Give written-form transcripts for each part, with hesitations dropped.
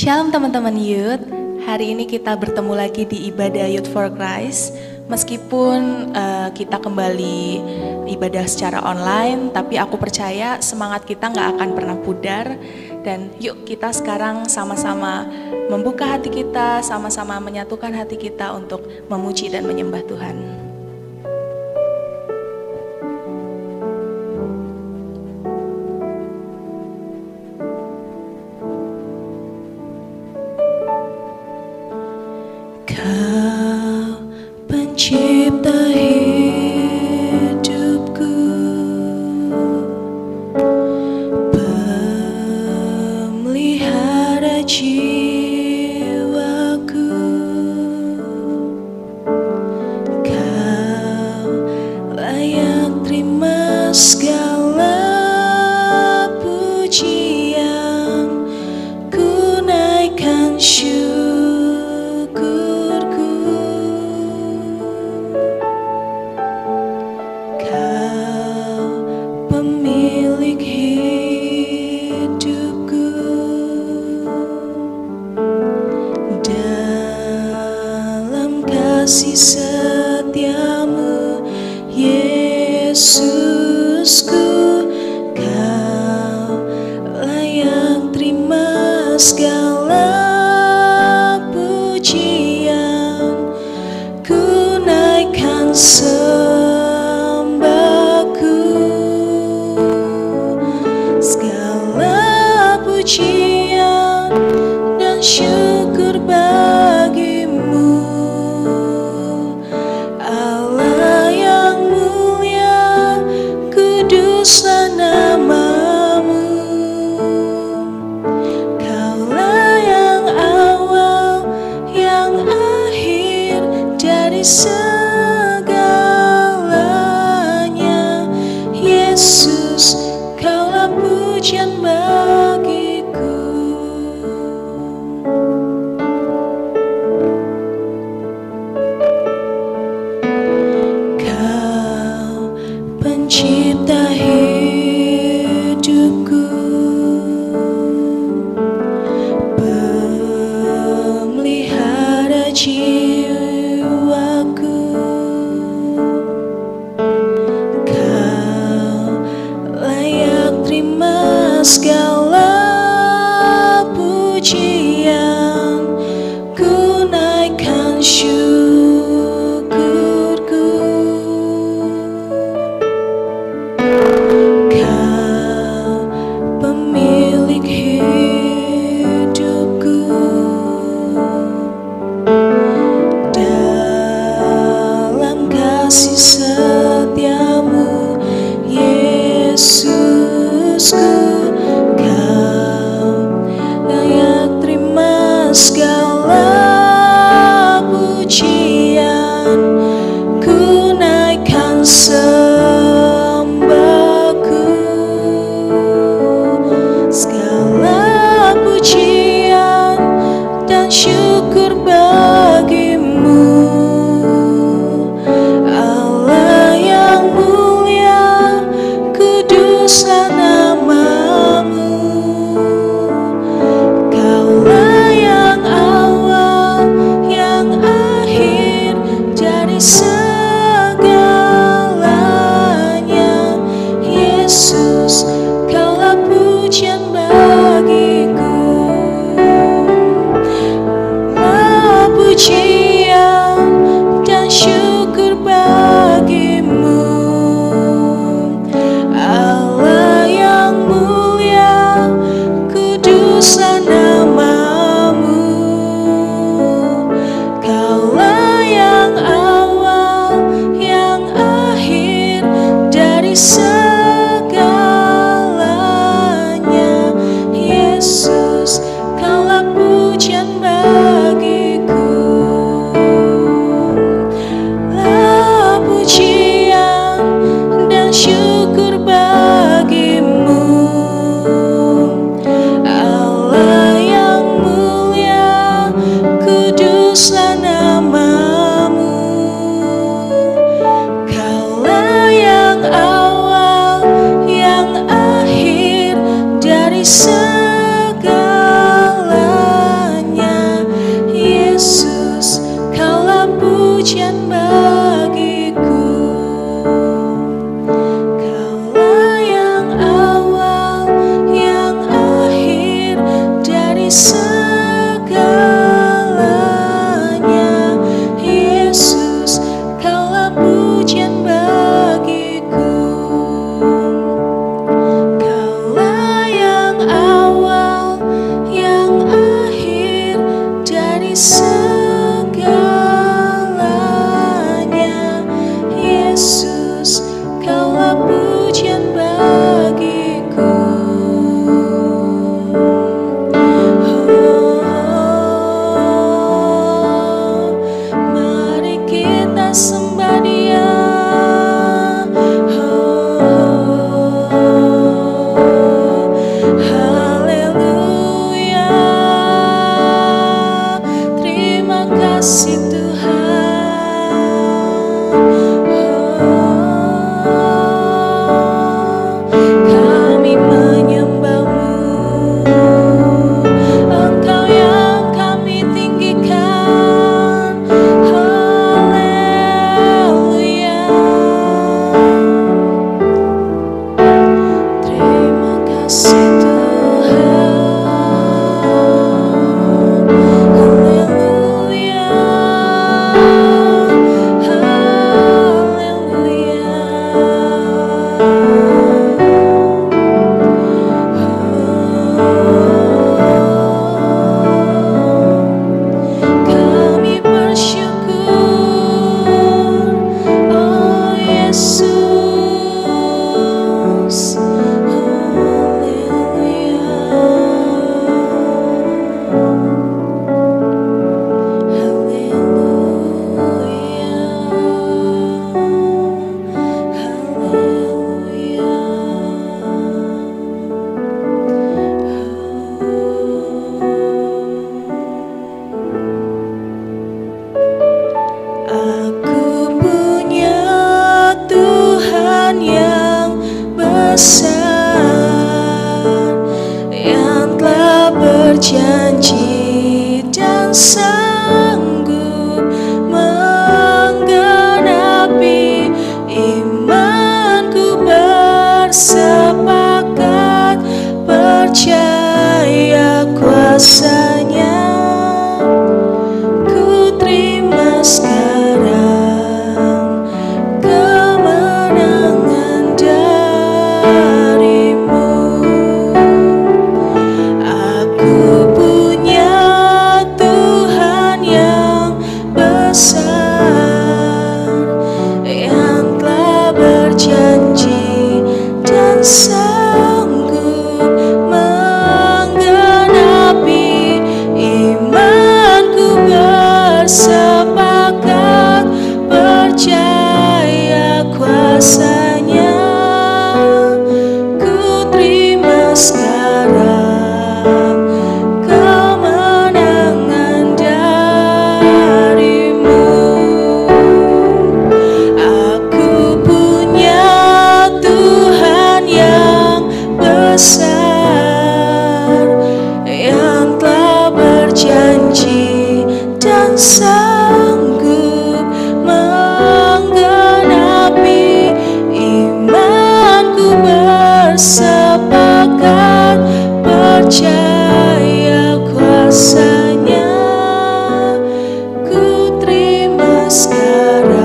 Shalom teman-teman Youth. Hari ini kita bertemu lagi di ibadah Youth for Christ. Meskipun kita kembali ibadah secara online, tapi aku percaya semangat kita nggak akan pernah pudar. Dan yuk kita sekarang sama-sama membuka hati kita, sama-sama menyatukan hati kita untuk memuji dan menyembah Tuhan. Kau pencipta hidupku, pemelihara jiwaku. Kau layak terima segala pujian, ku naikkan syukurku. Kau pemilik hidupku, dalam kasih setiamu Yesusku, kau layak terima segala pujian, ku naikkan sembahku. Segala pujian dan syukur bagimu, Allah yang mulia, kudus percaya kuasa-Nya, ku terima sekarang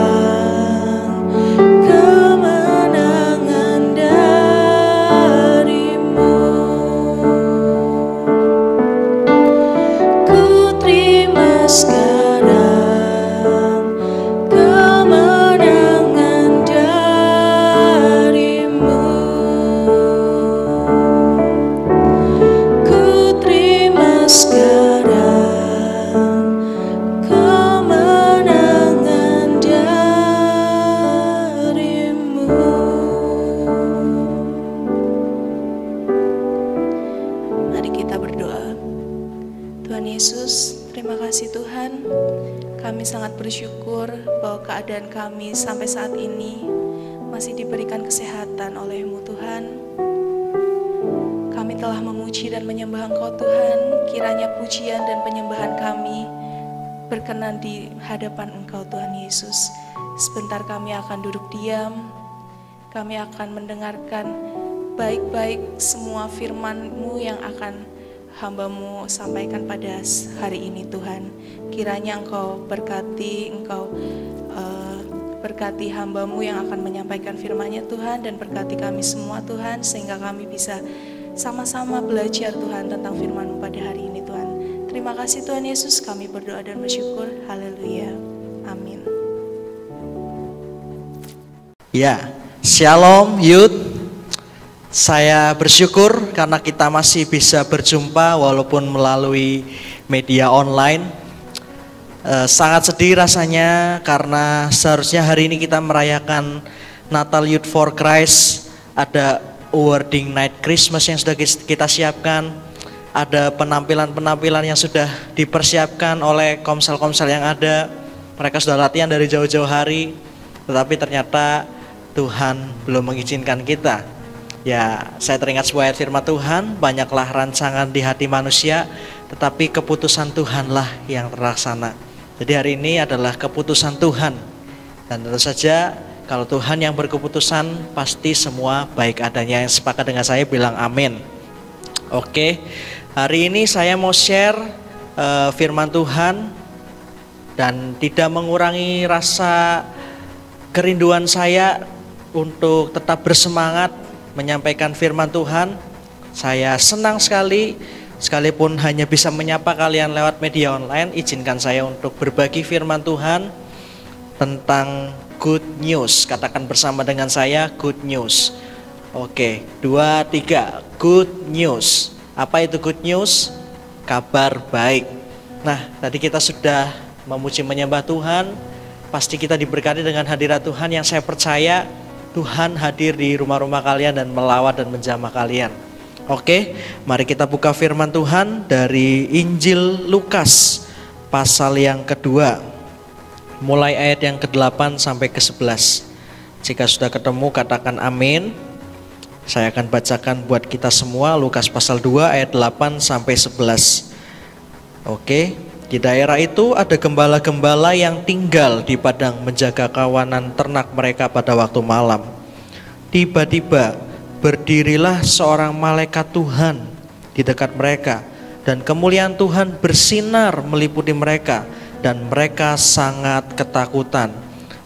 kemenangan dari-Mu. Ku terima sekarang kemenangan dari-Mu. Ku terima sekarang kemenangan dari-Mu. Mari kita berdoa. Tuhan Yesus, terima kasih Tuhan. Kami sangat bersyukur bahwa keadaan kami sampai saat ini masih diberikan kesehatan oleh-Mu Tuhan. Kami telah memuji dan menyembah Engkau Tuhan. Kiranya pujian dan penyembahan kami berkenan di hadapan Engkau Tuhan Yesus. Sebentar kami akan duduk diam. Kami akan mendengarkan baik-baik semua firman-Mu yang akan hamba-Mu sampaikan pada hari ini Tuhan. Kiranya Engkau berkati, Engkau berkati hamba-Mu yang akan menyampaikan firman-Nya Tuhan, dan berkati kami semua Tuhan, sehingga kami bisa sama-sama belajar Tuhan tentang firman-Mu pada hari ini Tuhan. Terima kasih Tuhan Yesus, kami berdoa dan bersyukur. Haleluya. Amin. Ya, Shalom Youth. Saya bersyukur karena kita masih bisa berjumpa walaupun melalui media online. Sangat sedih rasanya karena seharusnya hari ini kita merayakan Natal Youth for Christ. Ada awarding night Christmas yang sudah kita siapkan. Ada penampilan-penampilan yang sudah dipersiapkan oleh komsel-komsel yang ada. Mereka sudah latihan dari jauh-jauh hari, tetapi ternyata Tuhan belum mengizinkan kita. Ya, saya teringat sebuah ayat firman Tuhan, banyaklah rancangan di hati manusia, tetapi keputusan Tuhanlah yang terlaksana. Jadi hari ini adalah keputusan Tuhan. Dan tentu saja kalau Tuhan yang berkeputusan, pasti semua baik adanya. Yang sepakat dengan saya bilang amin. Oke, hari ini saya mau share firman Tuhan dan tidak mengurangi rasa kerinduan saya untuk tetap bersemangat menyampaikan firman Tuhan. Saya senang sekali, sekalipun hanya bisa menyapa kalian lewat media online, izinkan saya untuk berbagi firman Tuhan tentang good news. Katakan bersama dengan saya, good news. Oke, 2, 3, good news. Apa itu good news? Kabar baik. Nah, tadi kita sudah memuji menyembah Tuhan. Pasti kita diberkati dengan hadirat Tuhan, yang saya percaya Tuhan hadir di rumah-rumah kalian dan melawat dan menjamah kalian. Oke, mari kita buka firman Tuhan dari Injil Lukas pasal yang kedua, mulai ayat yang ke-8 sampai ke-11. Jika sudah ketemu katakan amin. Saya akan bacakan buat kita semua Lukas pasal 2 ayat 8 sampai 11. Oke, di daerah itu ada gembala-gembala yang tinggal di padang menjaga kawanan ternak mereka pada waktu malam. Tiba-tiba berdirilah seorang malaikat Tuhan di dekat mereka, dan kemuliaan Tuhan bersinar meliputi mereka, dan mereka sangat ketakutan.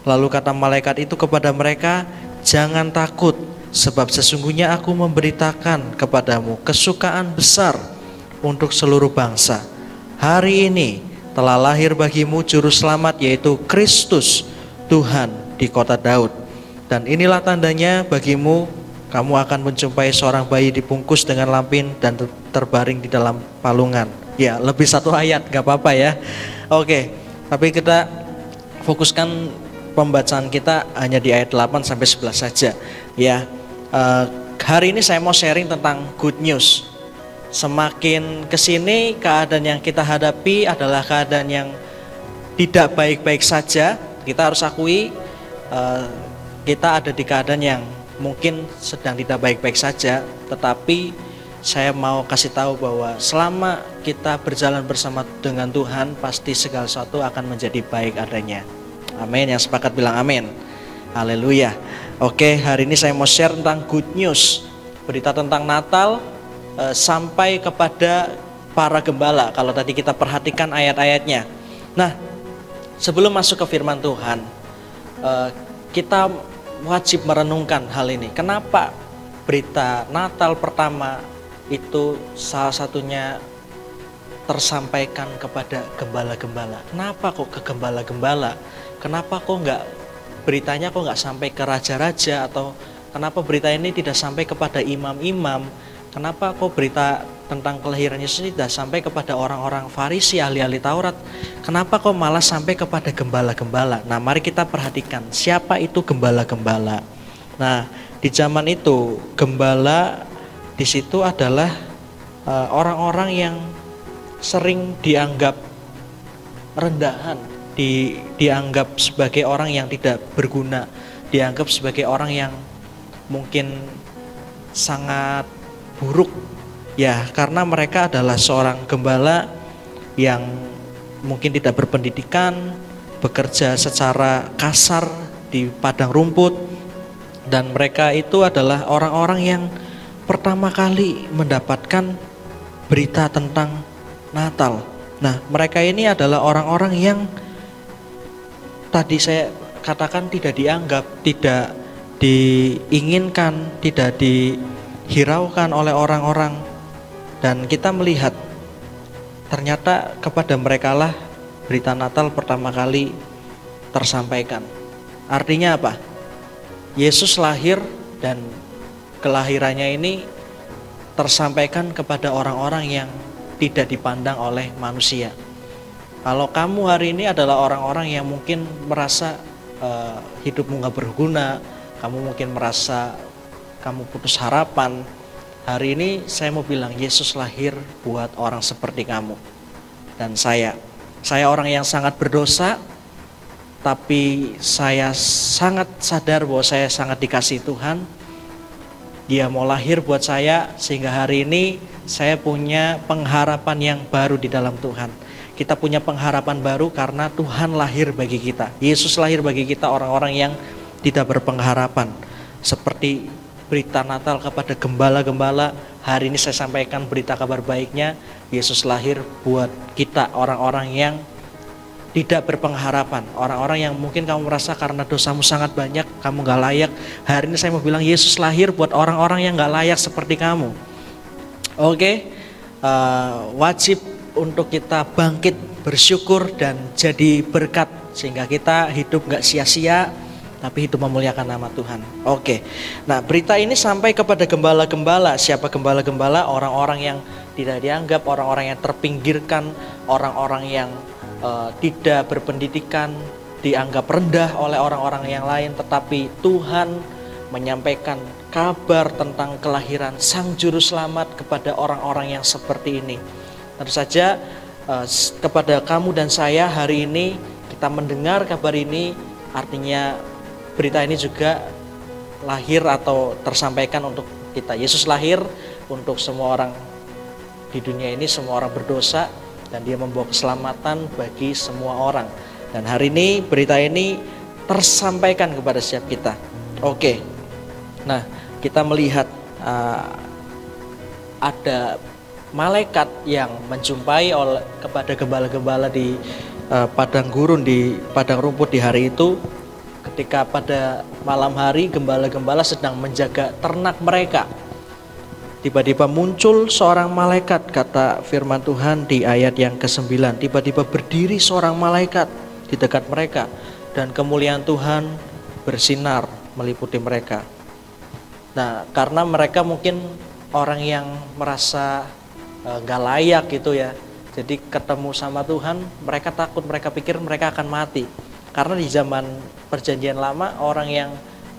Lalu kata malaikat itu kepada mereka, "Jangan takut, sebab sesungguhnya aku memberitakan kepadamu kesukaan besar untuk seluruh bangsa. Hari ini telah lahir bagimu juru selamat, yaitu Kristus Tuhan di kota Daud. Dan inilah tandanya bagimu, kamu akan menjumpai seorang bayi dibungkus dengan lampin dan terbaring di dalam palungan." Ya, lebih satu ayat, gak apa-apa ya. Oke, tapi kita fokuskan pembacaan kita hanya di ayat 8 sampai 11 saja. Ya, hari ini saya mau sharing tentang good news. Semakin kesini keadaan yang kita hadapi adalah keadaan yang tidak baik-baik saja. Kita harus akui kita ada di keadaan yang mungkin sedang tidak baik-baik saja. Tetapi saya mau kasih tahu bahwa selama kita berjalan bersama dengan Tuhan, pasti segala sesuatu akan menjadi baik adanya. Amin, yang sepakat bilang amin. Haleluya. Oke, hari ini saya mau share tentang good news. Berita tentang Natal, sampai kepada para gembala. Kalau tadi kita perhatikan ayat-ayatnya. Nah, sebelum masuk ke firman Tuhan, kita wajib merenungkan hal ini. Kenapa berita Natal pertama itu salah satunya tersampaikan kepada gembala-gembala? Kenapa kok ke gembala-gembala? Kenapa kok beritanya nggak sampai ke raja-raja, atau kenapa berita ini tidak sampai kepada imam-imam? Kenapa kok berita tentang kelahiran Yesus ini tidak sampai kepada orang-orang Farisi, ahli-ahli Taurat? Kenapa kok malah sampai kepada gembala-gembala? Nah, mari kita perhatikan siapa itu gembala-gembala. Nah, di zaman itu gembala di situ adalah orang-orang yang sering dianggap rendahan, dianggap sebagai orang yang tidak berguna, dianggap sebagai orang yang mungkin sangat buruk ya, karena mereka adalah seorang gembala yang mungkin tidak berpendidikan, bekerja secara kasar di padang rumput, dan mereka itu adalah orang-orang yang pertama kali mendapatkan berita tentang Natal. Nah, mereka ini adalah orang-orang yang tadi saya katakan tidak dianggap, tidak diinginkan, tidak dihiraukan oleh orang-orang. Dan kita melihat ternyata kepada mereka lah berita Natal pertama kali tersampaikan. Artinya apa? Yesus lahir dan kelahirannya ini tersampaikan kepada orang-orang yang tidak dipandang oleh manusia. Kalau kamu hari ini adalah orang-orang yang mungkin merasa hidupmu gak berguna, kamu mungkin merasa kamu putus harapan, hari ini saya mau bilang Yesus lahir buat orang seperti kamu dan saya. Saya orang yang sangat berdosa, tapi saya sangat sadar bahwa saya sangat dikasihi Tuhan. Dia mau lahir buat saya sehingga hari ini saya punya pengharapan yang baru di dalam Tuhan. Kita punya pengharapan baru karena Tuhan lahir bagi kita. Yesus lahir bagi kita, orang-orang yang tidak berpengharapan. Seperti berita Natal kepada gembala-gembala, hari ini saya sampaikan berita kabar baiknya. Yesus lahir buat kita, orang-orang yang tidak berpengharapan, orang-orang yang mungkin kamu merasa karena dosamu sangat banyak, kamu gak layak. Hari ini saya mau bilang Yesus lahir buat orang-orang yang gak layak seperti kamu. Oke, wajib untuk kita bangkit, bersyukur dan jadi berkat, sehingga kita hidup gak sia-sia, tapi hidup memuliakan nama Tuhan. Oke, nah berita ini sampai kepada gembala-gembala. Siapa gembala-gembala? Orang-orang yang tidak dianggap, orang-orang yang terpinggirkan, orang-orang yang tidak berpendidikan, dianggap rendah oleh orang-orang yang lain. Tetapi Tuhan menyampaikan kabar tentang kelahiran Sang Juru Selamat kepada orang-orang yang seperti ini. Tentu saja kepada kamu dan saya hari ini kita mendengar kabar ini, artinya berita ini juga lahir atau tersampaikan untuk kita. Yesus lahir untuk semua orang di dunia ini, semua orang berdosa, dan dia membawa keselamatan bagi semua orang. Dan hari ini berita ini tersampaikan kepada setiap kita. Oke, nah kita melihat ada malaikat yang menjumpai kepada gembala-gembala di padang gurun, di padang rumput di hari itu. Ketika pada malam hari gembala-gembala sedang menjaga ternak mereka, tiba-tiba muncul seorang malaikat, kata firman Tuhan di ayat yang ke-9. Tiba-tiba berdiri seorang malaikat di dekat mereka, dan kemuliaan Tuhan bersinar meliputi mereka. Nah, karena mereka mungkin orang yang merasa gak layak gitu ya, jadi ketemu sama Tuhan mereka takut, mereka pikir mereka akan mati. Karena di zaman perjanjian lama, orang yang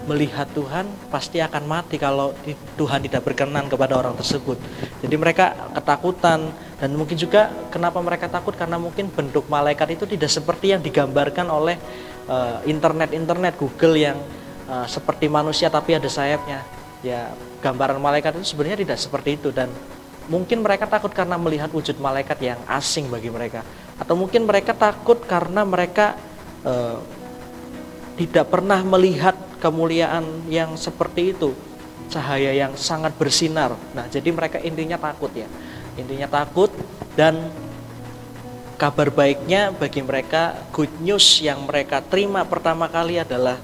melihat Tuhan pasti akan mati kalau Tuhan tidak berkenan kepada orang tersebut. Jadi mereka ketakutan, dan mungkin juga kenapa mereka takut, karena mungkin bentuk malaikat itu tidak seperti yang digambarkan oleh internet Google yang seperti manusia tapi ada sayapnya. Ya, gambaran malaikat itu sebenarnya tidak seperti itu, dan mungkin mereka takut karena melihat wujud malaikat yang asing bagi mereka, atau mungkin mereka takut karena mereka tidak pernah melihat kemuliaan yang seperti itu. cahaya yang sangat bersinar. Nah, jadi mereka intinya takut ya. Intinya takut, dan kabar baiknya bagi mereka, good news yang mereka terima pertama kali adalah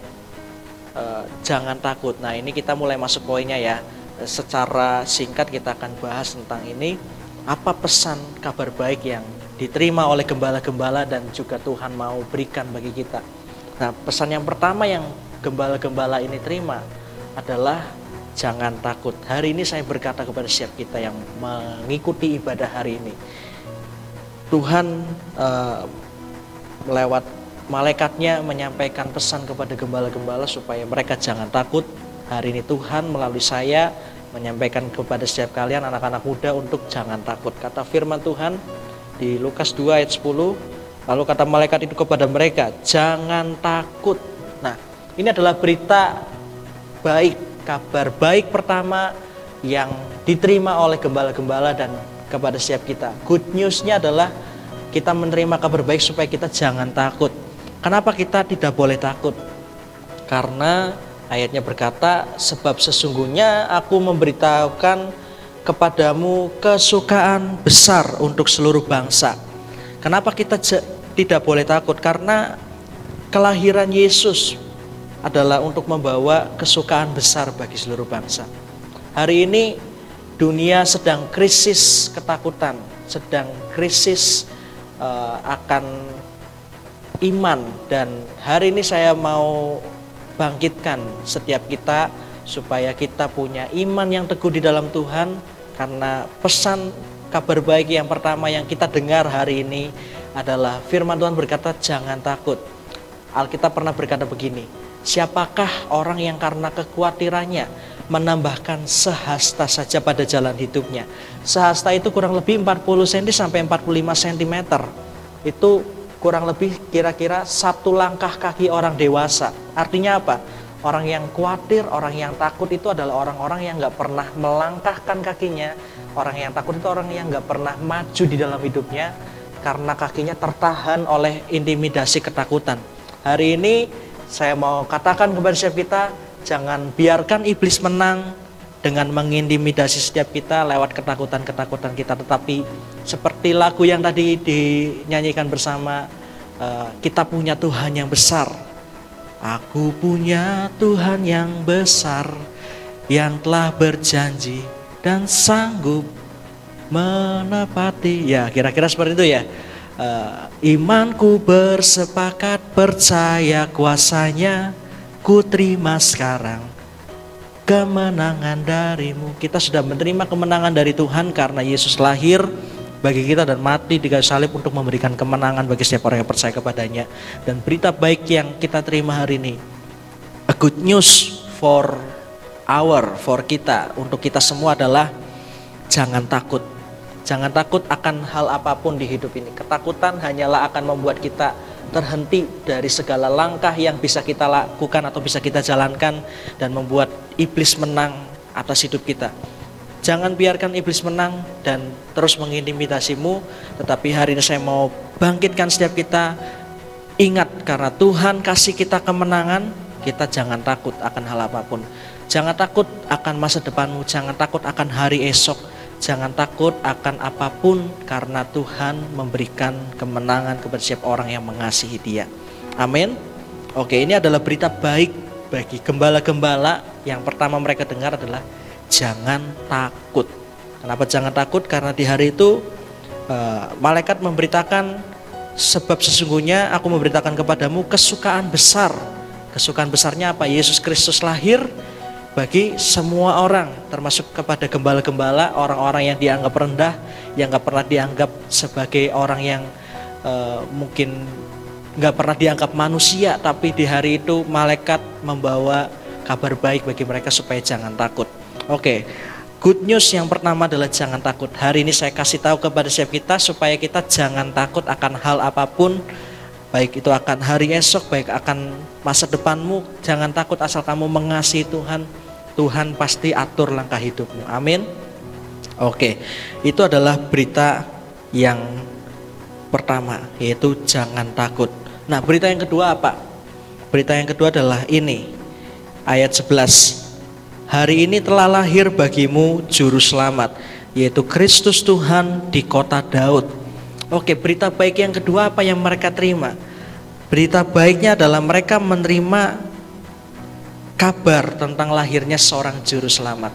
jangan takut. Nah, ini kita mulai masuk poinnya ya. Secara singkat kita akan bahas tentang ini. Apa pesan kabar baik yang diterima oleh gembala-gembala dan juga Tuhan mau berikan bagi kita. Nah, pesan yang pertama yang gembala-gembala ini terima adalah jangan takut. Hari ini saya berkata kepada setiap kita yang mengikuti ibadah hari ini, Tuhan lewat malaikatnya menyampaikan pesan kepada gembala-gembala supaya mereka jangan takut. Hari ini Tuhan melalui saya menyampaikan kepada setiap kalian anak-anak muda untuk jangan takut. Kata firman Tuhan di Lukas 2 ayat 10, lalu kata malaikat itu kepada mereka, jangan takut. Nah, ini adalah berita baik, kabar baik pertama yang diterima oleh gembala-gembala dan kepada setiap kita. Good news-nya adalah kita menerima kabar baik supaya kita jangan takut. Kenapa kita tidak boleh takut? Karena ayatnya berkata, sebab sesungguhnya aku memberitahukan kepadamu kesukaan besar untuk seluruh bangsa. Kenapa kita tidak boleh takut? Karena kelahiran Yesus adalah untuk membawa kesukaan besar bagi seluruh bangsa. Hari ini dunia sedang krisis ketakutan, sedang krisis akan iman, dan hari ini saya mau bangkitkan setiap kita supaya kita punya iman yang teguh di dalam Tuhan, karena pesan kabar baik yang pertama yang kita dengar hari ini adalah firman Tuhan berkata jangan takut. Alkitab pernah berkata begini, siapakah orang yang karena kekhawatirannya menambahkan sehasta saja pada jalan hidupnya. Sehasta itu kurang lebih 40 cm sampai 45 cm. Itu kurang lebih kira-kira satu langkah kaki orang dewasa. Artinya apa? Orang yang khawatir, orang yang takut itu adalah orang-orang yang gak pernah melangkahkan kakinya. Orang yang takut itu orang yang gak pernah maju di dalam hidupnya karena kakinya tertahan oleh intimidasi ketakutan. Hari ini saya mau katakan kepada setiap kita, jangan biarkan iblis menang dengan mengintimidasi setiap kita lewat ketakutan-ketakutan kita. Tetapi seperti lagu yang tadi dinyanyikan bersama, kita punya Tuhan yang besar. Aku punya Tuhan yang besar, yang telah berjanji dan sanggup menepati. Ya, kira-kira seperti itu ya. Imanku bersepakat percaya kuasanya, ku terima sekarang kemenangan darimu. Kita sudah menerima kemenangan dari Tuhan karena Yesus lahir bagi kita dan mati di kayu salib untuk memberikan kemenangan bagi setiap orang yang percaya kepadanya. Dan berita baik yang kita terima hari ini, a good news for kita, untuk kita semua adalah jangan takut. Jangan takut akan hal apapun di hidup ini. Ketakutan hanyalah akan membuat kita terhenti dari segala langkah yang bisa kita lakukan atau bisa kita jalankan dan membuat iblis menang atas hidup kita. Jangan biarkan iblis menang dan terus mengintimidasimu. Tetapi hari ini saya mau bangkitkan setiap kita. Ingat, karena Tuhan kasih kita kemenangan, kita jangan takut akan hal apapun. Jangan takut akan masa depanmu, jangan takut akan hari esok. Jangan takut akan apapun karena Tuhan memberikan kemenangan kepada setiap orang yang mengasihi Dia. Amin. Oke, ini adalah berita baik bagi gembala-gembala. Yang pertama mereka dengar adalah jangan takut. Kenapa jangan takut? Karena di hari itu malaikat memberitakan, sebab sesungguhnya aku memberitakan kepadamu kesukaan besar. Kesukaan besarnya apa? Yesus Kristus lahir bagi semua orang, termasuk kepada gembala-gembala, orang-orang yang dianggap rendah, yang gak pernah dianggap sebagai orang yang mungkin gak pernah dianggap manusia. Tapi di hari itu malaikat membawa kabar baik bagi mereka supaya jangan takut. Oke, good news yang pertama adalah jangan takut. Hari ini saya kasih tahu kepada setiap kita supaya kita jangan takut akan hal apapun, baik itu akan hari esok, baik akan masa depanmu. Jangan takut asal kamu mengasihi Tuhan. Tuhan pasti atur langkah hidupmu. Amin. Oke, itu adalah berita yang pertama, yaitu jangan takut. Nah, berita yang kedua apa? Berita yang kedua adalah ini, ayat 11. hari ini telah lahir bagimu juru selamat, yaitu Kristus Tuhan di kota Daud. Oke, berita baik yang kedua apa yang mereka terima? Berita baiknya adalah mereka menerima kabar tentang lahirnya seorang juru selamat.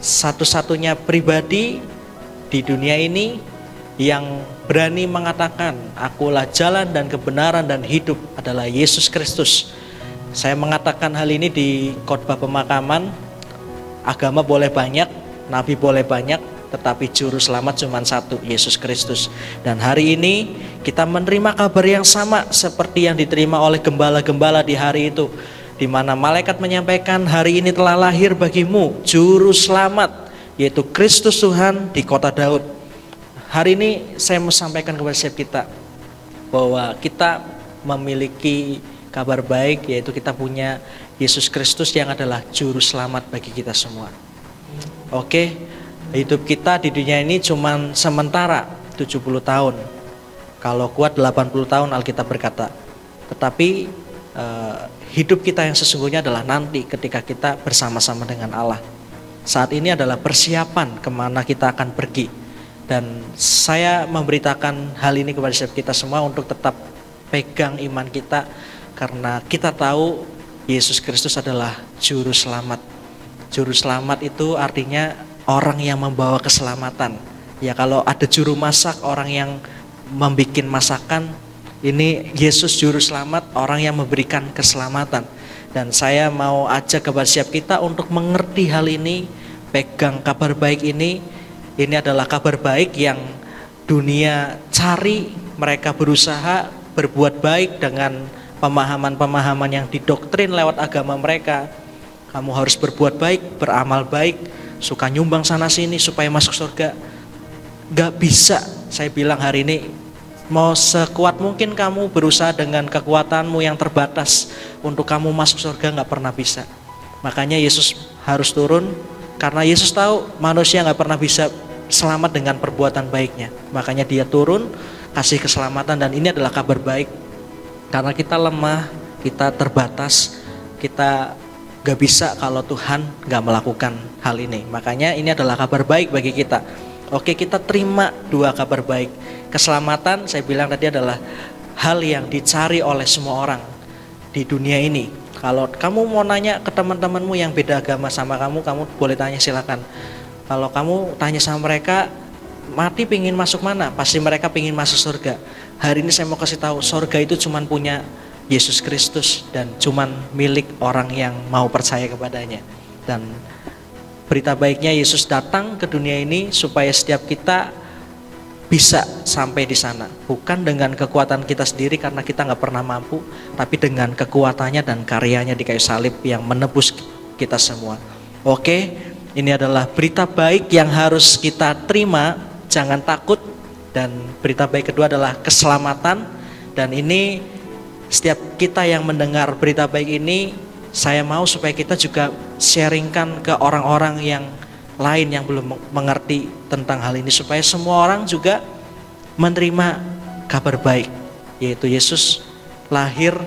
Satu-satunya pribadi di dunia ini yang berani mengatakan, akulah jalan dan kebenaran dan hidup, adalah Yesus Kristus. Saya mengatakan hal ini di khotbah pemakaman. Agama boleh banyak, nabi boleh banyak, tetapi juru selamat cuma satu, Yesus Kristus. Dan hari ini kita menerima kabar yang sama seperti yang diterima oleh gembala-gembala di hari itu, di mana malaikat menyampaikan, hari ini telah lahir bagimu juru selamat, yaitu Kristus Tuhan di kota Daud. Hari ini saya mau sampaikan kepada setiap kita bahwa kita memiliki kabar baik, yaitu kita punya Yesus Kristus yang adalah juru selamat bagi kita semua. Oke, hidup kita di dunia ini cuma sementara 70 tahun. Kalau kuat 80 tahun Alkitab berkata. Tetapi hidup kita yang sesungguhnya adalah nanti ketika kita bersama-sama dengan Allah. Saat ini adalah persiapan kemana kita akan pergi. Dan saya memberitakan hal ini kepada kita semua untuk tetap pegang iman kita, karena kita tahu Yesus Kristus adalah juru selamat. Juru selamat itu artinya orang yang membawa keselamatan. Ya, kalau ada juru masak, orang yang membikin masakan, ini Yesus juru selamat, orang yang memberikan keselamatan. Dan saya mau ajak kepada setiap kita untuk mengerti hal ini, pegang kabar baik ini. Ini adalah kabar baik yang dunia cari, mereka berusaha berbuat baik dengan pemahaman-pemahaman yang didoktrin lewat agama mereka. Kamu harus berbuat baik, beramal baik, suka nyumbang sana sini supaya masuk surga. Gak bisa, saya bilang hari ini, mau sekuat mungkin kamu berusaha dengan kekuatanmu yang terbatas untuk kamu masuk surga, gak pernah bisa. Makanya Yesus harus turun, karena Yesus tahu manusia gak pernah bisa selamat dengan perbuatan baiknya. Makanya dia turun, kasih keselamatan, dan ini adalah kabar baik. Karena kita lemah, kita terbatas, kita gak bisa kalau Tuhan gak melakukan hal ini. Makanya ini adalah kabar baik bagi kita. Oke, kita terima dua kabar baik. Keselamatan, saya bilang tadi, adalah hal yang dicari oleh semua orang di dunia ini. Kalau kamu mau nanya ke teman-temanmu yang beda agama sama kamu boleh tanya, silakan. Kalau kamu tanya sama mereka, mati pingin masuk mana? Pasti mereka pingin masuk surga. Hari ini saya mau kasih tahu, surga itu cuman punya Yesus Kristus dan cuman milik orang yang mau percaya kepadanya. Dan berita baiknya, Yesus datang ke dunia ini supaya setiap kita bisa sampai di sana. Bukan dengan kekuatan kita sendiri karena kita nggak pernah mampu, tapi dengan kekuatannya dan karyanya di kayu salib yang menebus kita semua. Oke. Ini adalah berita baik yang harus kita terima, jangan takut. Dan berita baik kedua adalah keselamatan. Dan ini setiap kita yang mendengar berita baik ini, saya mau supaya kita juga sharingkan ke orang-orang yang lain yang belum mengerti tentang hal ini, supaya semua orang juga menerima kabar baik, yaitu Yesus lahir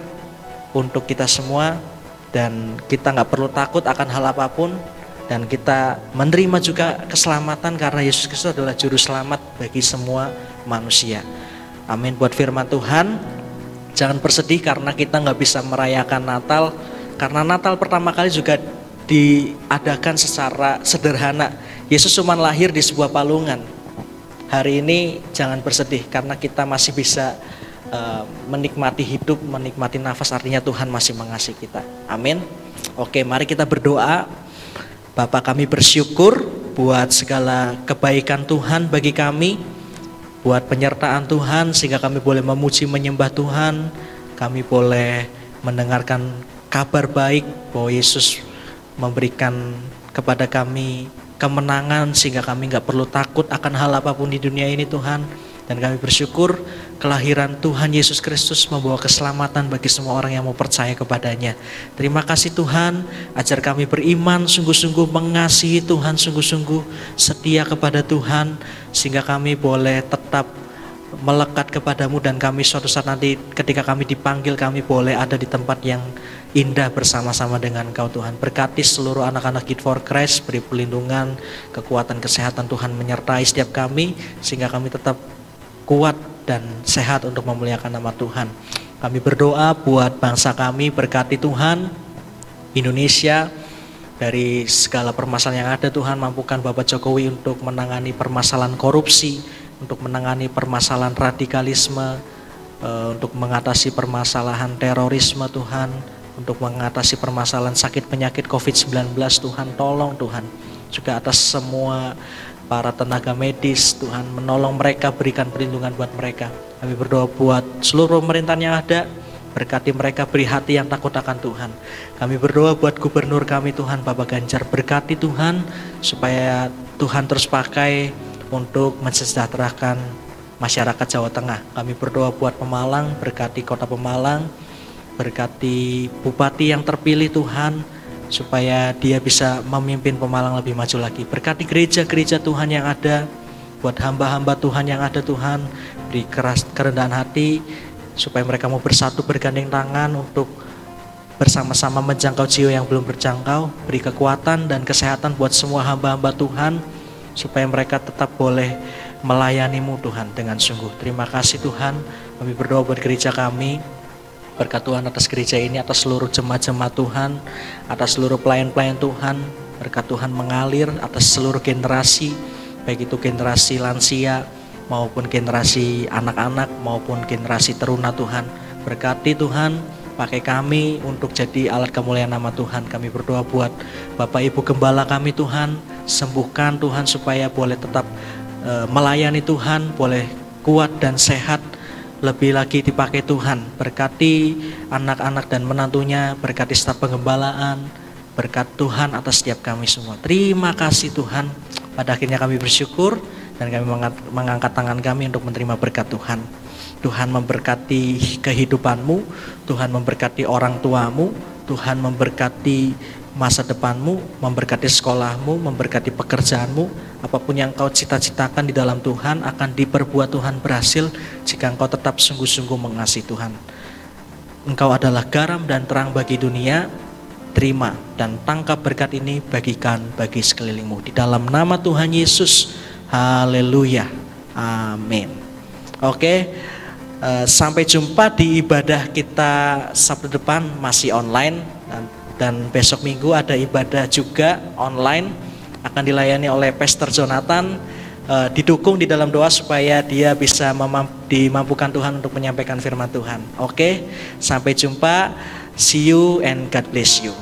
untuk kita semua, dan kita gak perlu takut akan hal apapun. Dan kita menerima juga keselamatan karena Yesus Kristus adalah juru selamat bagi semua manusia. Amin. Buat firman Tuhan, jangan bersedih karena kita gak bisa merayakan Natal. Karena Natal pertama kali juga diadakan secara sederhana. Yesus cuma lahir di sebuah palungan. Hari ini jangan bersedih karena kita masih bisa menikmati hidup, menikmati nafas, artinya Tuhan masih mengasihi kita. Amin. Oke, mari kita berdoa. Bapa, kami bersyukur buat segala kebaikan Tuhan bagi kami, buat penyertaan Tuhan sehingga kami boleh memuji menyembah Tuhan, kami boleh mendengarkan kabar baik bahwa Yesus memberikan kepada kami kemenangan sehingga kami gak perlu takut akan hal apapun di dunia ini Tuhan. Dan kami bersyukur kelahiran Tuhan Yesus Kristus membawa keselamatan bagi semua orang yang mau percaya kepadanya. Terima kasih Tuhan, ajar kami beriman, sungguh-sungguh mengasihi Tuhan, sungguh-sungguh setia kepada Tuhan, sehingga kami boleh tetap melekat kepadamu, dan kami suatu saat nanti ketika kami dipanggil, kami boleh ada di tempat yang indah bersama-sama dengan Engkau Tuhan. Berkati seluruh anak-anak Youth for Christ, beri perlindungan, kekuatan, kesehatan Tuhan menyertai setiap kami, sehingga kami tetap kuat dan sehat untuk memuliakan nama Tuhan. Kami berdoa buat bangsa kami, berkati Tuhan Indonesia dari segala permasalahan yang ada. Tuhan, mampukan Bapak Jokowi untuk menangani permasalahan korupsi, untuk menangani permasalahan radikalisme, untuk mengatasi permasalahan terorisme Tuhan, untuk mengatasi permasalahan sakit penyakit COVID-19 Tuhan. Tolong Tuhan, juga atas semua para tenaga medis Tuhan, menolong mereka, berikan perlindungan buat mereka. Kami berdoa buat seluruh pemerintahan yang ada, berkati mereka, beri hati yang takut akan Tuhan. Kami berdoa buat gubernur kami Tuhan, Bapak Ganjar, berkati Tuhan, supaya Tuhan terus pakai untuk mensejahterakan masyarakat Jawa Tengah. Kami berdoa buat Pemalang, berkati kota Pemalang, berkati bupati yang terpilih Tuhan, supaya dia bisa memimpin Pemalang lebih maju lagi. Berkati gereja-gereja Tuhan yang ada, buat hamba-hamba Tuhan yang ada Tuhan, beri kerendahan hati, supaya mereka mau bersatu bergandeng tangan untuk bersama-sama menjangkau jiwa yang belum berjangkau. Beri kekuatan dan kesehatan buat semua hamba-hamba Tuhan, supaya mereka tetap boleh melayani-Mu Tuhan dengan sungguh. Terima kasih Tuhan. Kami berdoa buat gereja kami, berkat Tuhan atas gereja ini, atas seluruh jemaat-jemaat Tuhan, atas seluruh pelayan-pelayan Tuhan. Berkat Tuhan mengalir atas seluruh generasi, baik itu generasi lansia maupun generasi anak-anak maupun generasi teruna Tuhan. Berkati Tuhan, pakai kami untuk jadi alat kemuliaan nama Tuhan. Kami berdoa buat Bapak Ibu Gembala kami Tuhan, sembuhkan Tuhan supaya boleh tetap melayani Tuhan, boleh kuat dan sehat, lebih lagi dipakai Tuhan. Berkati anak-anak dan menantunya, berkati staf penggembalaan, berkat Tuhan atas setiap kami semua. Terima kasih Tuhan. Pada akhirnya kami bersyukur dan kami mengangkat tangan kami untuk menerima berkat Tuhan. Tuhan memberkati kehidupanmu, Tuhan memberkati orang tuamu, Tuhan memberkati masa depanmu, memberkati sekolahmu, memberkati pekerjaanmu. Apapun yang kau cita-citakan di dalam Tuhan akan diperbuat Tuhan berhasil jika engkau tetap sungguh-sungguh mengasihi Tuhan. Engkau adalah garam dan terang bagi dunia. Terima dan tangkap berkat ini, bagikan bagi sekelilingmu. Di dalam nama Tuhan Yesus, haleluya, amin. Oke, sampai jumpa di ibadah kita Sabtu depan, masih online, dan besok Minggu ada ibadah juga online, akan dilayani oleh Pastor Jonathan. Didukung di dalam doa supaya dia bisa dimampukan Tuhan untuk menyampaikan firman Tuhan. Oke, sampai jumpa, see you and God bless you.